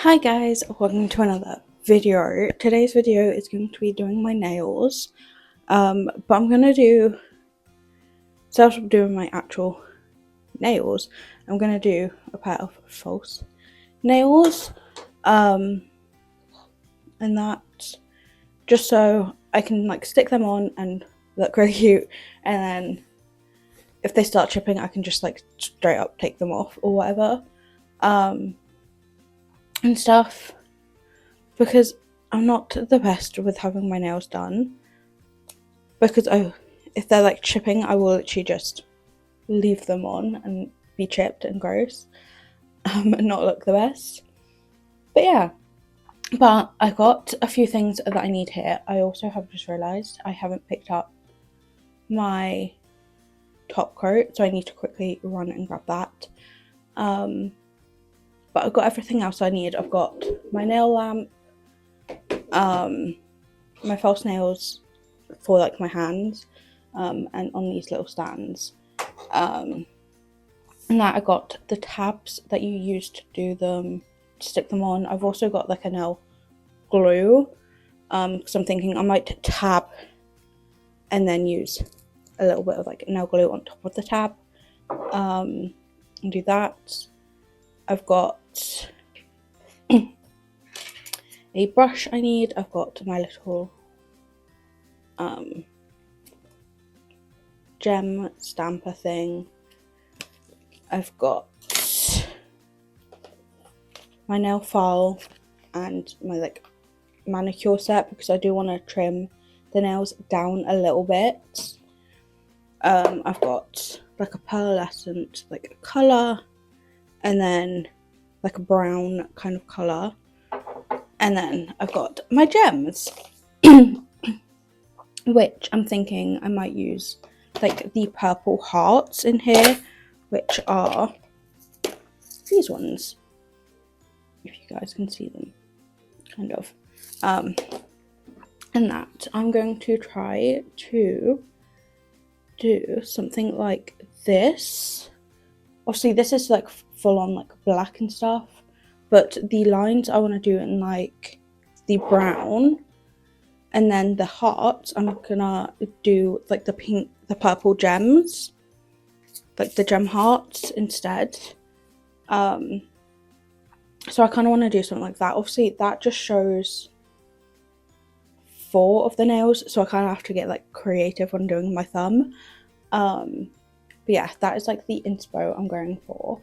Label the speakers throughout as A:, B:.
A: Hi guys, welcome to another video. Today's video is going to be doing my nails, but I'm gonna do, instead of doing my actual nails, I'm gonna do a pair of false nails, and that just so I can like stick them on and look really cute, and then if they start chipping I can just like straight up take them off or whatever, and stuff, because I'm not the best with having my nails done, because if they're like chipping I will literally just leave them on and be chipped and gross, and not look the best. But yeah, but I got a few things that I need here. I also have just realised I haven't picked up my top coat, so I need to quickly run and grab that. But I've got everything else I need. I've got my nail lamp, my false nails for like my hands, and on these little stands, and that I got the tabs that you use to do them, to stick them on. I've also got like a nail glue, because I'm thinking I might tab and then use a little bit of like nail glue on top of the tab, and do that. I've got a brush I need. I've got my little gem stamper thing. I've got my nail file and my like manicure set, because I do want to trim the nails down a little bit. I've got like a pearlescent like colour, and then like a brown kind of colour, and then I've got my gems, which I'm thinking I might use like the purple hearts in here, which are these ones, if you guys can see them, kind of. And that I'm going to try to do something like this. Obviously this is like full on like black and stuff, but the lines I want to do in like the brown, and then the hearts I'm gonna do like the pink, the purple gems, like the gem hearts instead. So I kind of want to do something like that. Obviously that just shows 4 of the nails, so I kind of have to get like creative when doing my thumb. But yeah, that is like the inspo I'm going for.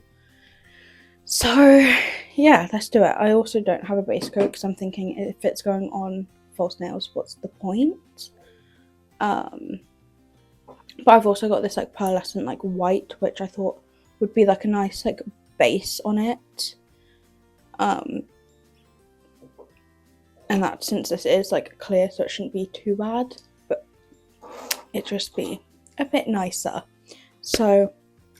A: So yeah, let's do it. I also don't have a base coat because I'm thinking if it's going on false nails, what's the point? But I've also got this like pearlescent like white, which I thought would be like a nice like base on it. And that, since this is like clear, so it shouldn't be too bad, but it just be a bit nicer. So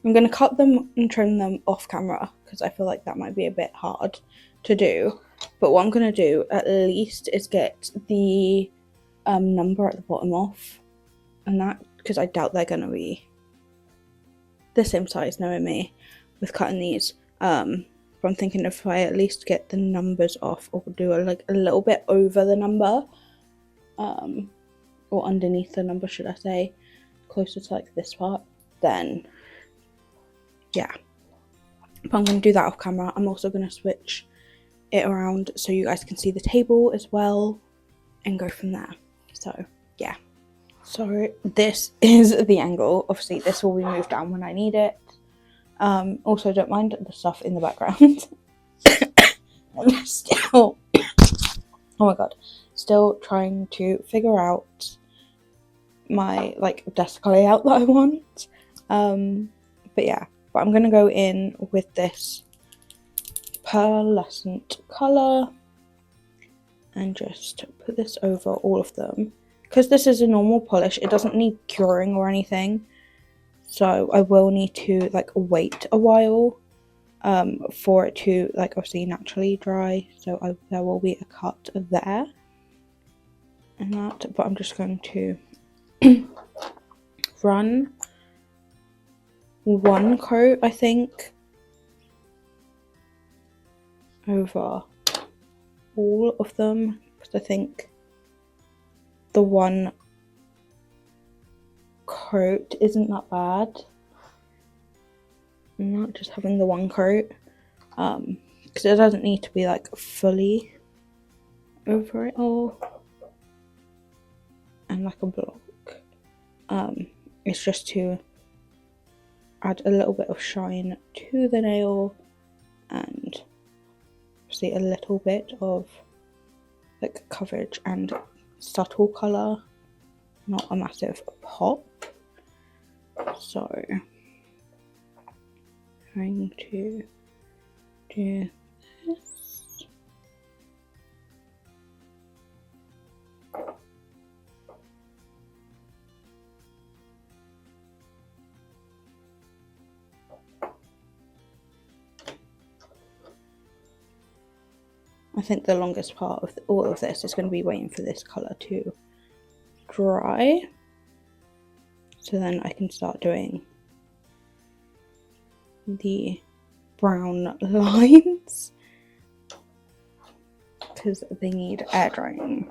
A: I'm going to cut them and trim them off camera, because I feel like that might be a bit hard to do. But what I'm going to do at least is get the number at the bottom off, and that, because I doubt they're going to be the same size knowing me with cutting these. But I'm thinking if I at least get the numbers off, or do like a little bit over the number, or underneath the number should I say, closer to like this part, then yeah. But I'm going to do that off camera. I'm also going to switch it around so you guys can see the table as well, and go from there. So yeah, so this is the angle. Obviously this will be moved down when I need it. Also don't mind the stuff in the background. I'm still oh my god, still trying to figure out my like desk layout that I want. But yeah, but I'm gonna go in with this pearlescent colour and just put this over all of them, because this is a normal polish, it doesn't need curing or anything, so I will need to like wait a while for it to like obviously naturally dry, so there will be a cut there and that. But I'm just going to run one coat, I think, over all of them because I think the one coat isn't that bad. I'm not just having the one coat because it doesn't need to be like fully over it all and like a block. It's just to add a little bit of shine to the nail and see a little bit of like coverage and subtle colour, not a massive pop. So I'm going to do this. I think the longest part of all of this is going to be waiting for this colour to dry, so then I can start doing the brown lines because they need air drying.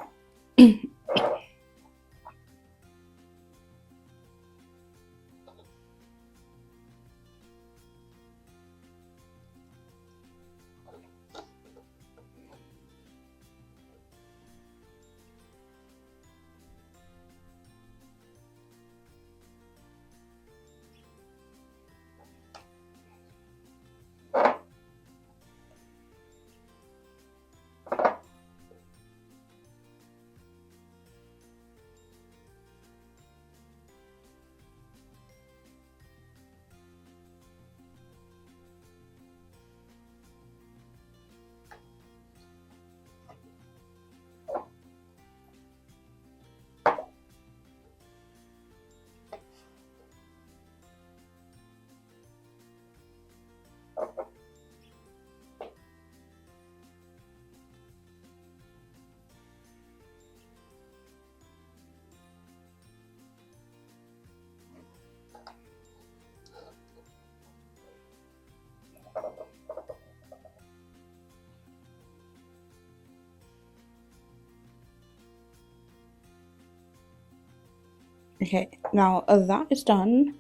A: Okay, now that is done.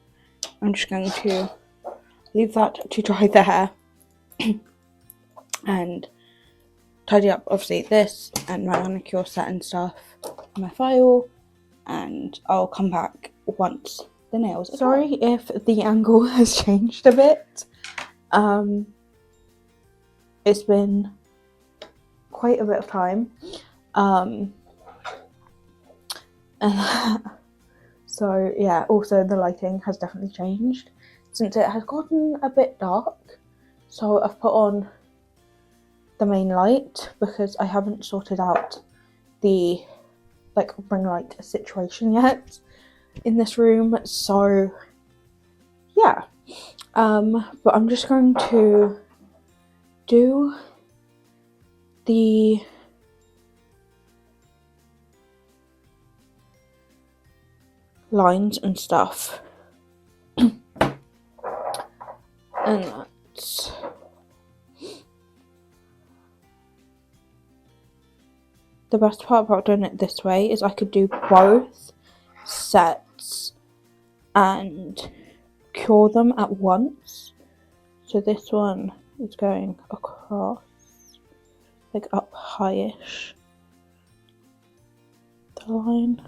A: I'm just going to leave that to dry there and tidy up obviously this and my manicure set and stuff in my file, and I'll come back once the nails are Sorry done. If the angle has changed a bit. It's been quite a bit of time. So yeah, also the lighting has definitely changed since it has gotten a bit dark. So I've put on the main light because I haven't sorted out the like ring light situation yet in this room. So yeah, but I'm just going to do the lines and stuff. And that's the best part about doing it this way is I could do both sets and cure them at once. So this one is going across, like up highish the line.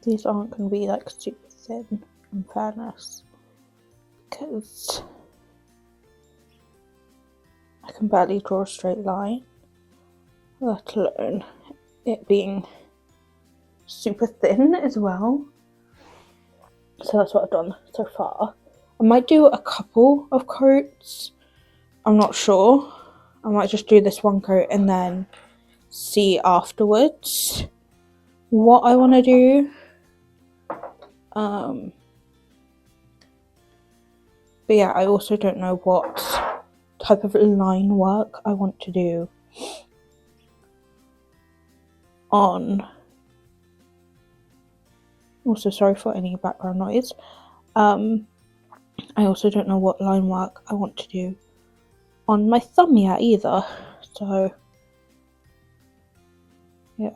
A: These aren't going to be like super thin, in fairness, because I can barely draw a straight line, let alone it being super thin as well. So that's what I've done so far. I might do a couple of coats, I'm not sure. I might just do this one coat and then see afterwards what I want to do. But yeah, I also don't know what type of line work I want to do on. Also, sorry for any background noise. I also don't know what line work I want to do on my thumb yet either, so yeah.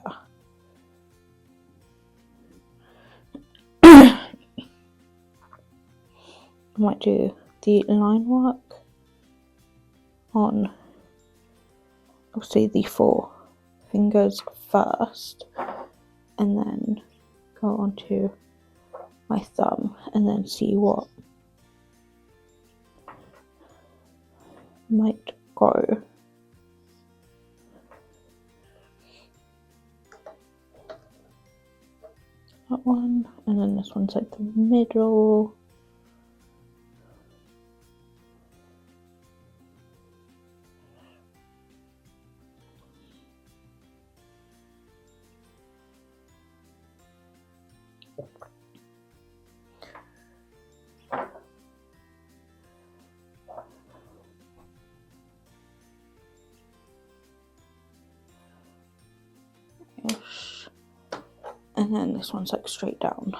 A: I might do the line work on, obviously, the 4 fingers first, and then go on to my thumb and then see what might go. That one, and then this one's like the middle. Ish. And then this one's like straight down.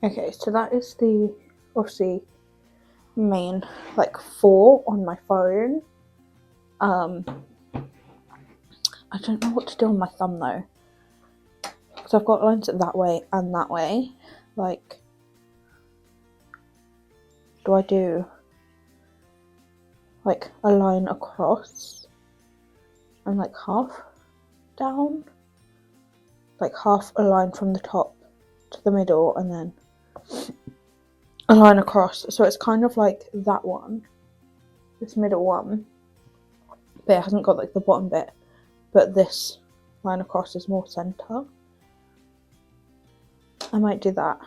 A: Okay, so that is the, obviously, main like 4 on my phone. I don't know what to do on my thumb though, because I've got lines that way and that way. Like, do I do like a line across and like half down, like half a line from the top to the middle and then a line across? So it's kind of like that one, this middle one, but it hasn't got like the bottom bit, but this line across is more center. I might do that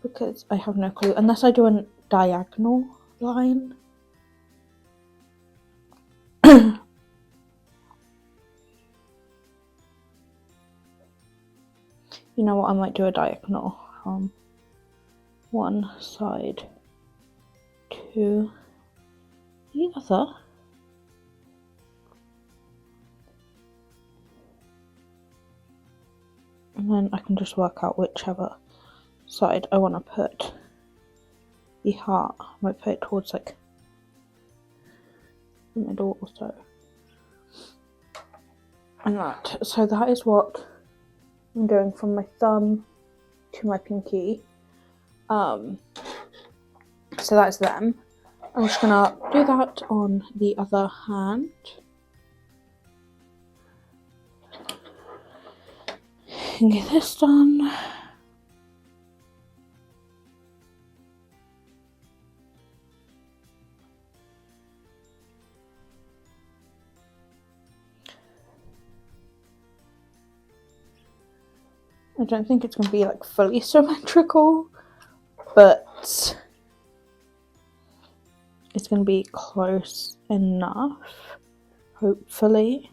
A: because I have no clue, unless I do a diagonal line. You know what, I might do a diagonal from one side to the other. And then I can just work out whichever side I want to put the heart. I might put it towards like the middle or so. And that. So that is what I'm doing from my thumb to my pinky. So that's them. I'm just gonna do that on the other hand. And get this done. I don't think it's going to be like fully symmetrical, but it's going to be close enough, hopefully.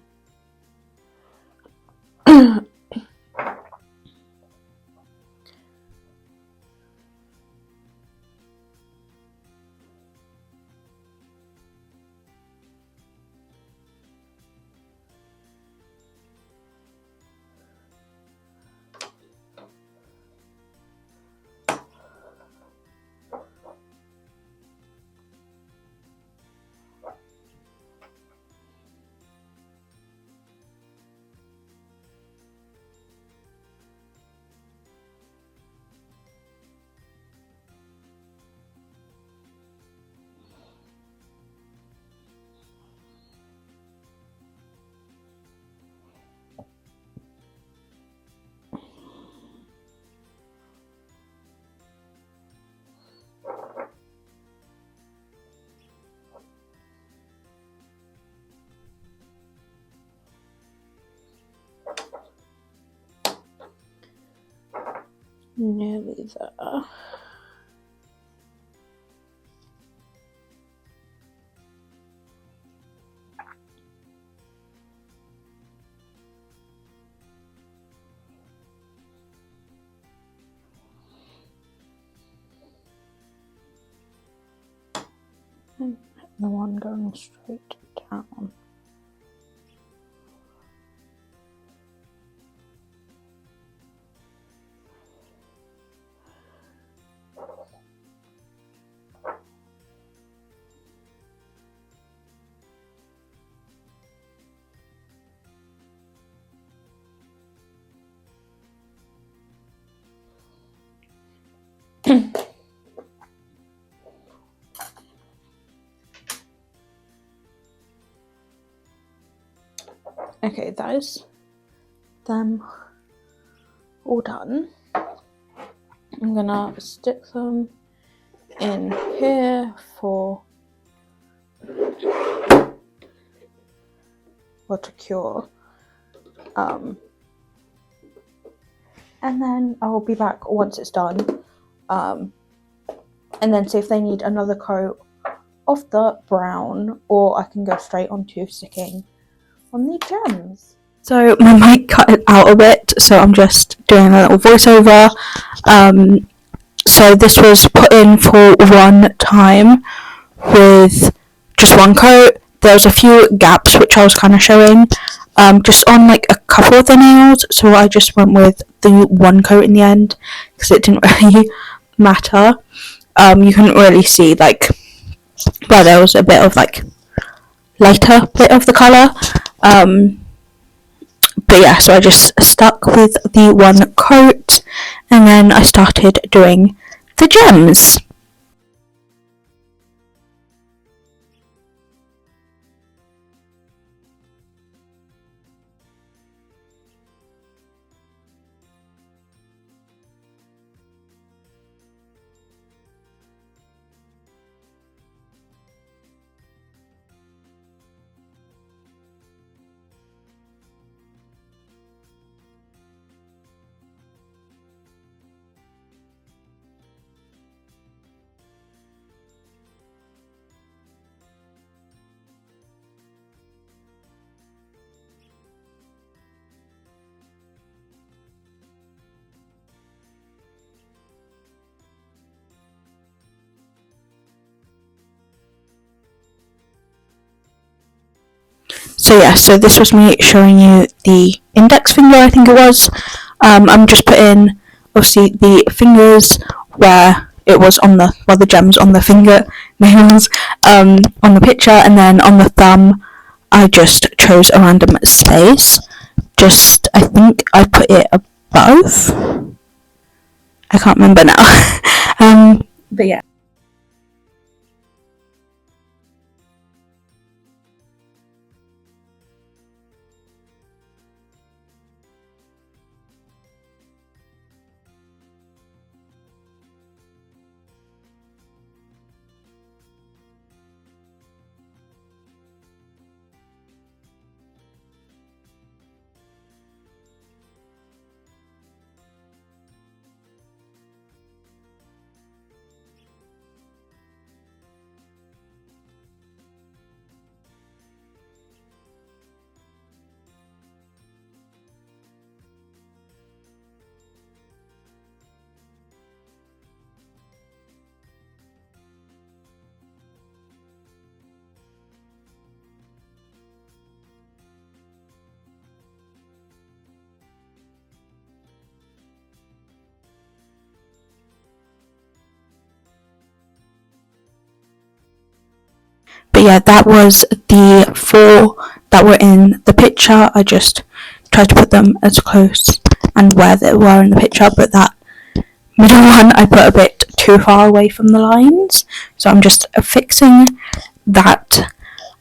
A: Nearly there. And the one going straight down. Okay, that is them all done. I'm gonna stick them in here to cure. And then I'll be back once it's done. And then see if they need another coat of the brown, or I can go straight onto sticking on the gems. So my mic cut it out a bit, so I'm just doing a little voiceover. So this was put in for one time with just one coat. There's a few gaps which I was kind of showing, just on like a couple of the nails, so I just went with the one coat in the end because it didn't really matter. You couldn't really see like where there was a bit of like lighter bit of the colour. But yeah, so I just stuck with the one coat and then I started doing the gems. So yeah, so this was me showing you the index finger, I think it was. I'm just putting obviously the fingers where it was on the gems on the finger nails on the picture, and then on the thumb I just chose a random space. I think I put it above. I can't remember now. But yeah. But yeah, that was the 4 that were in the picture. I just tried to put them as close and where they were in the picture, but that middle one I put a bit too far away from the lines, so I'm just fixing that.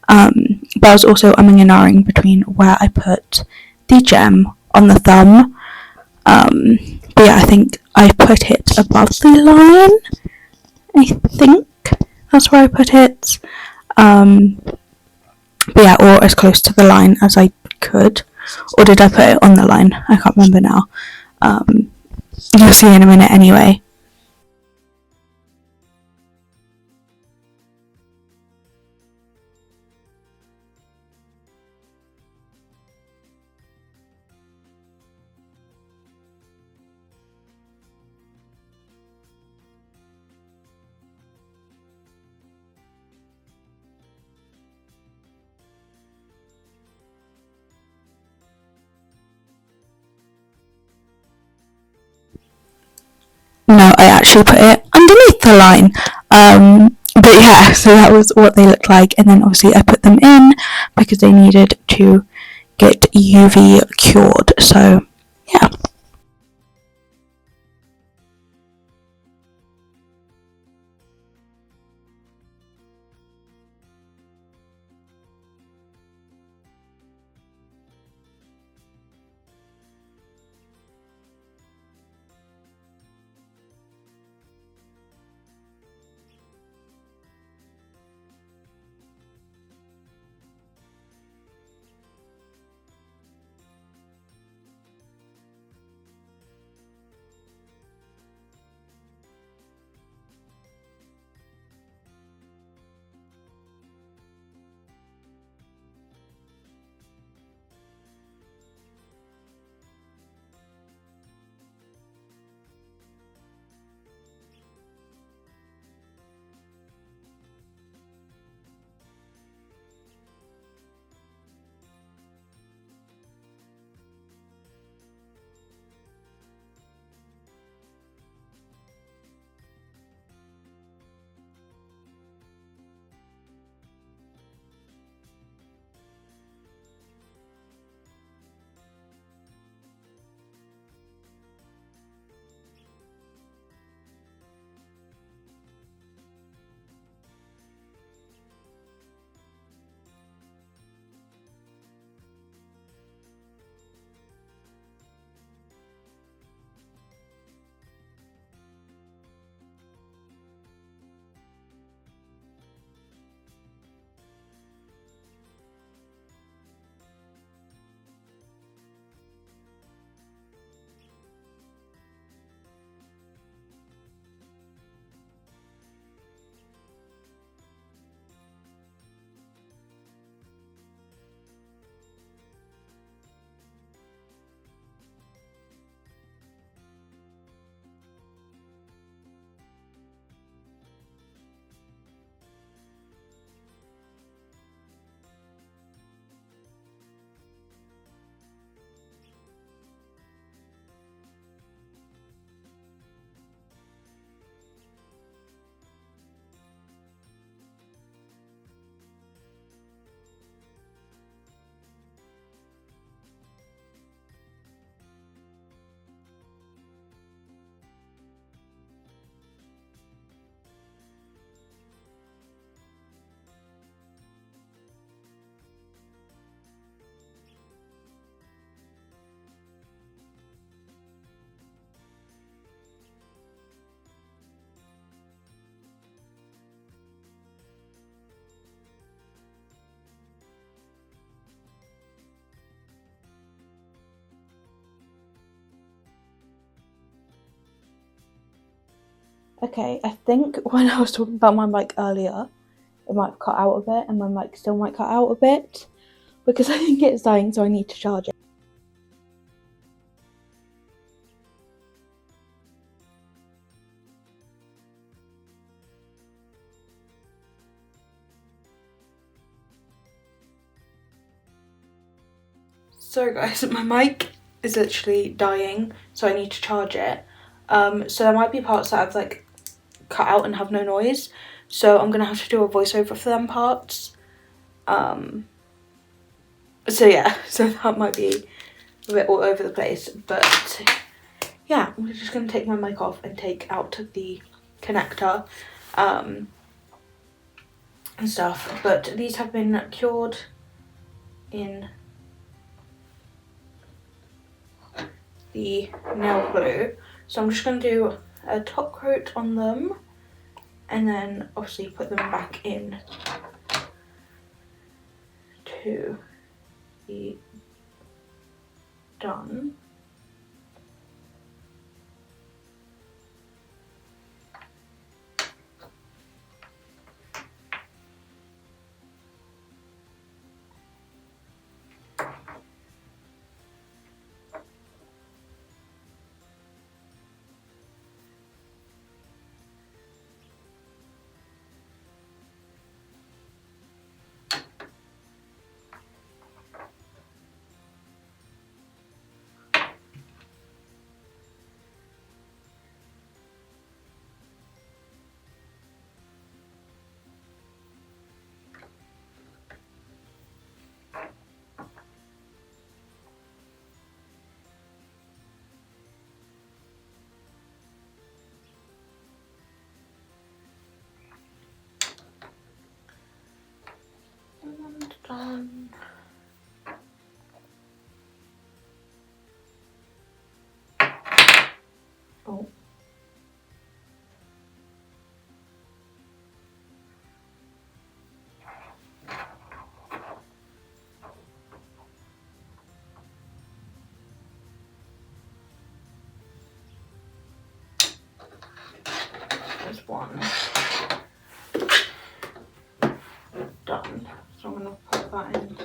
A: But I was also umming and ahhing between where I put the gem on the thumb. But yeah, I think I put it above the line. I think that's where I put it. But yeah, or as close to the line as I could. Or did I put it on the line? I can't remember now. you'll see in a minute anyway. No, I actually put it underneath the line. But yeah, so that was what they looked like, and then obviously I put them in because they needed to get UV cured. So yeah. Okay, I think when I was talking about my mic earlier, it might have cut out a bit, and my mic still might cut out a bit because I think it's dying, so I need to charge it. So guys, my mic is literally dying, so I need to charge it. So there might be parts that I've like cut out and have no noise, so I'm gonna have to do a voiceover for them parts. So yeah, so that might be a bit all over the place, but yeah, I'm just gonna take my mic off and take out the connector and stuff. But these have been cured in the nail glue, so I'm just gonna do a top coat on them and then obviously put them back in to be done. done. Oh. There's one. Done. So I'm going to put that in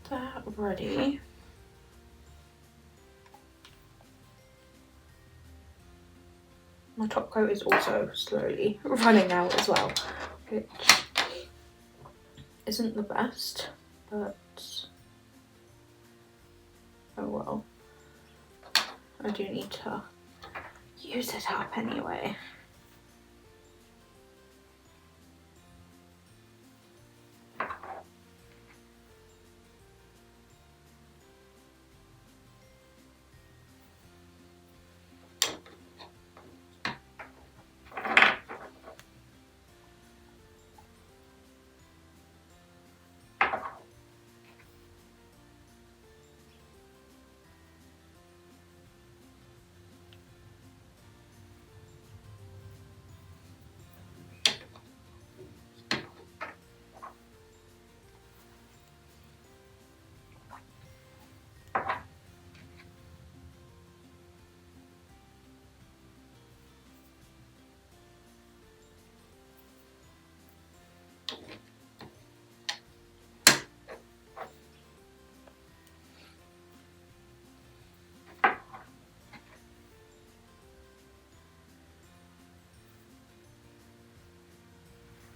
A: there ready. My top coat is also slowly running out as well, which isn't the best, but oh well. I do need to use it up anyway.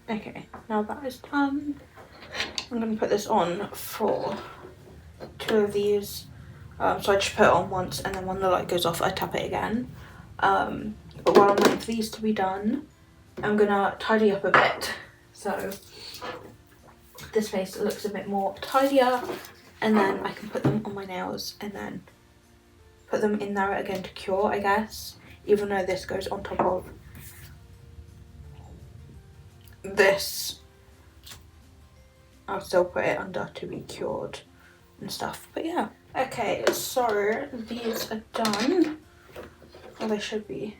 A: Okay, now that is done, I'm going to put this on for 2 of these. So I just put it on once, and then when the light goes off I tap it again. But while I'm waiting for these to be done, I'm going to tidy up a bit. So this face looks a bit more tidier, and then I can put them on my nails and then put them in there again to cure, I guess, even though this goes on top of this. I'll still put it under to be cured and stuff, but yeah. Okay, so these are done. Well, they should be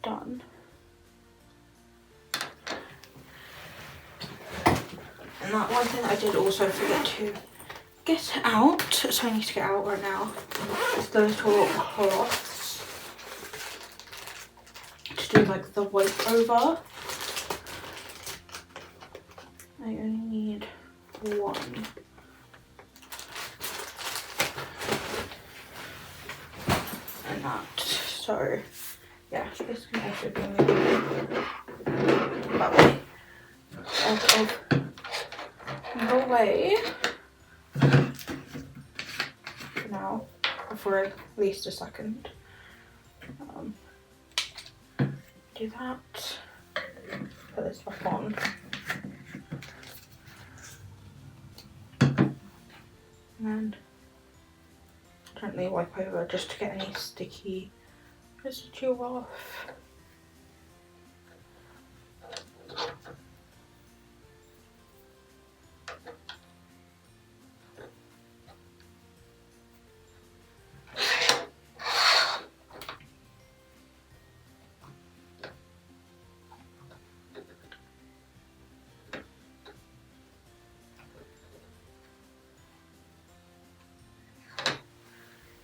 A: done. And that one thing I did also forget to get out, so I need to get out right now, is the little cloths to do like the wipe over. I only need one. And that, so yeah, this can also be moved that way, out of the way for now, for at least a second. Do that, put this back on. And then gently wipe over just to get any sticky residue off.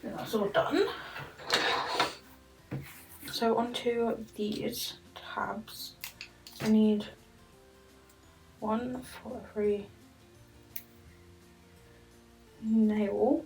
A: And that's all done. So onto these tabs. I need one for every nail.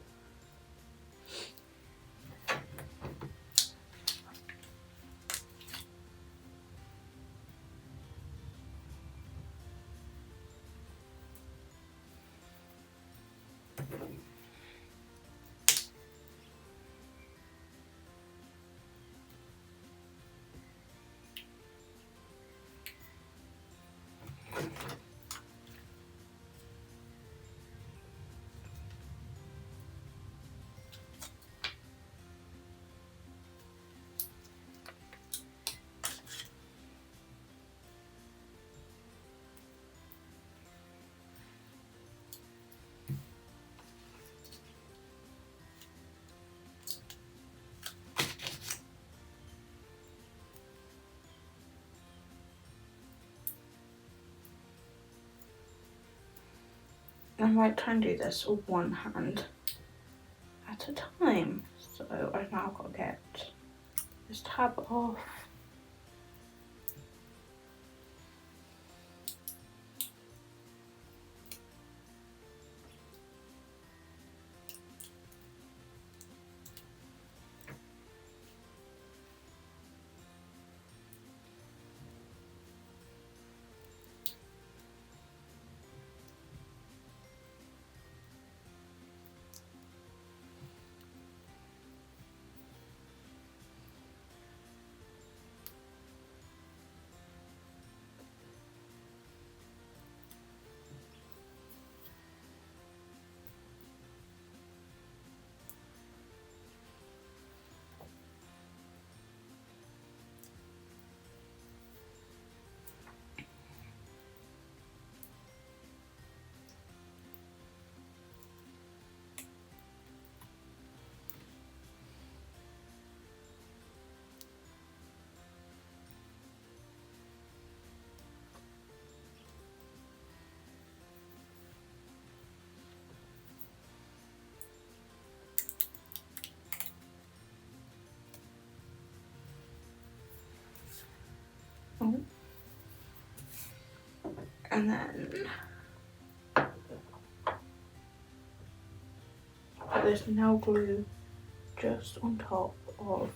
A: I might try and do this with one hand at a time. So I've now got to get this tab off. Oh. And then put this nail glue just on top of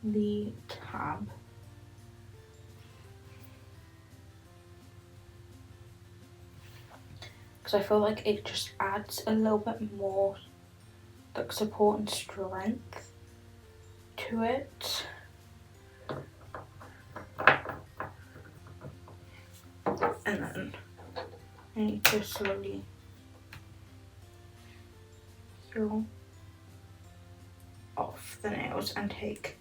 A: the tab. Because I feel like it just adds a little bit more like support and strength to it. And then I need to slowly peel off the nails and take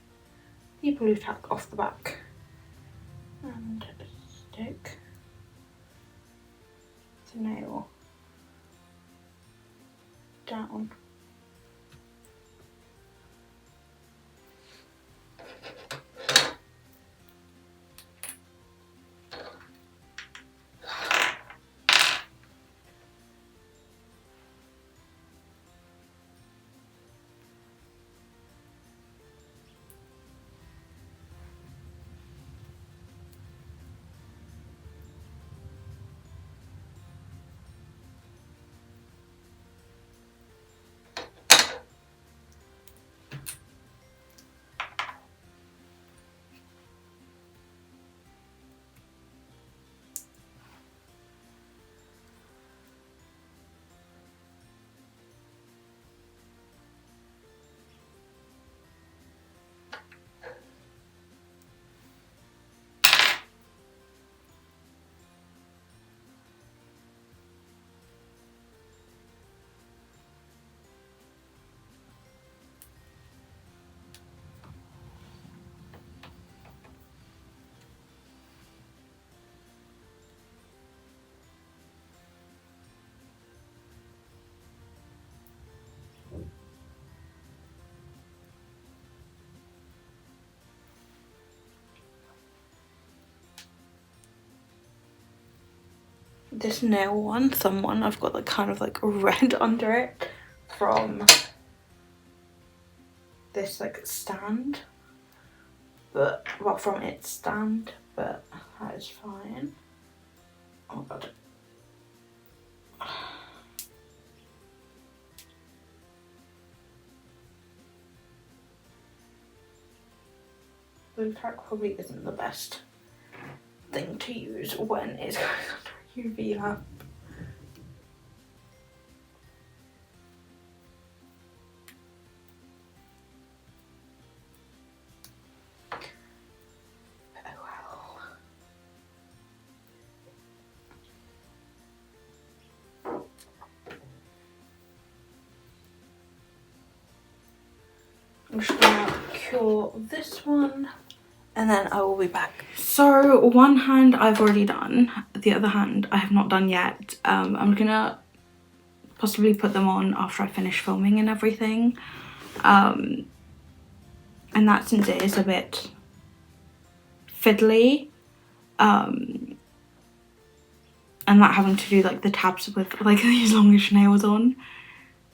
A: the blue tack off the back and stick the nail down. This nail one, thumb one, I've got like kind of like red under it from this like stand, but well, from its stand, but that is fine. Oh god. Blue tack probably isn't the best thing to use when it's going under UV lamp. I'm just gonna cure this one and then I will be back. So one hand I've already done, the other hand I have not done yet. I'm gonna possibly put them on after I finish filming and everything. And that, since it is a bit fiddly, I and not having to do like the tabs with like these longish nails on.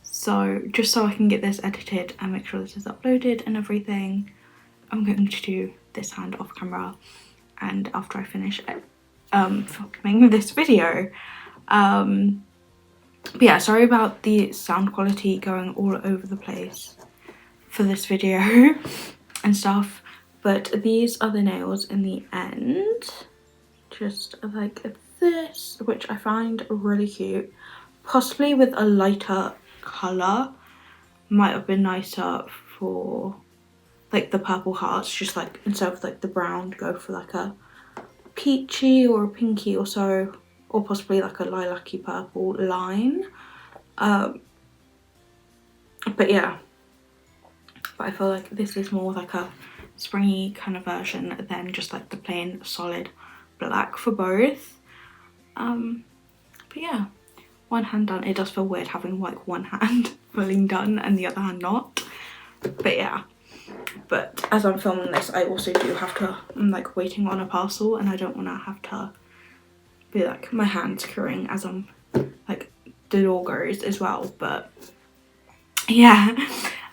A: So just so I can get this edited and make sure this is uploaded and everything, I'm going to do this hand off camera, and after I finish filming this video. But yeah, sorry about the sound quality going all over the place for this video and stuff, but these are the nails in the end, just like this, which I find really cute. Possibly with a lighter colour might have been nicer for like the purple hearts, just like instead of like the brown, go for like a peachy or a pinky or so, or possibly like a lilac-y purple line. But yeah, but I feel like this is more like a springy kind of version than just like the plain solid black for both. But yeah, one hand done. It does feel weird having like one hand fully done and the other hand not, but yeah. But as I'm filming this, I also do have to, I'm like waiting on a parcel, and I don't want to have to be like my hands curring as I'm like the door goes as well. But yeah,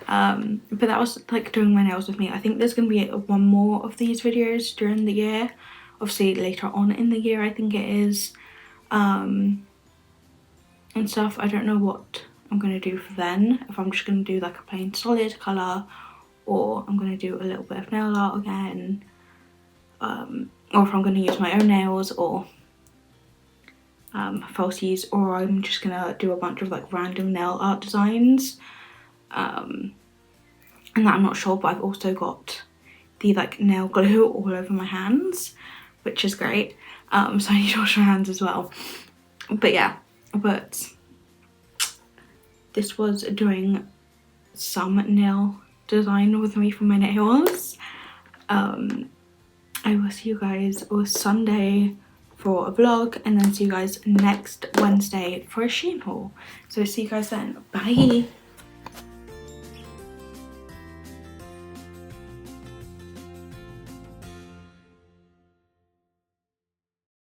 A: but that was like doing my nails with me. I think there's gonna be one more of these videos during the year, obviously later on in the year I think it is, and stuff. I don't know what I'm gonna do for then, if I'm just gonna do like a plain solid colour, or I'm gonna do a little bit of nail art again, or if I'm gonna use my own nails or falsies, or I'm just gonna do a bunch of like random nail art designs, and that I'm not sure. But I've also got the like nail glue all over my hands, which is great, so I need to wash my hands as well. But yeah, but this was doing some nail design with me for my nails. I will see you guys on Sunday for a vlog, and then see you guys next Wednesday for a Shein haul. So see you guys then. Bye.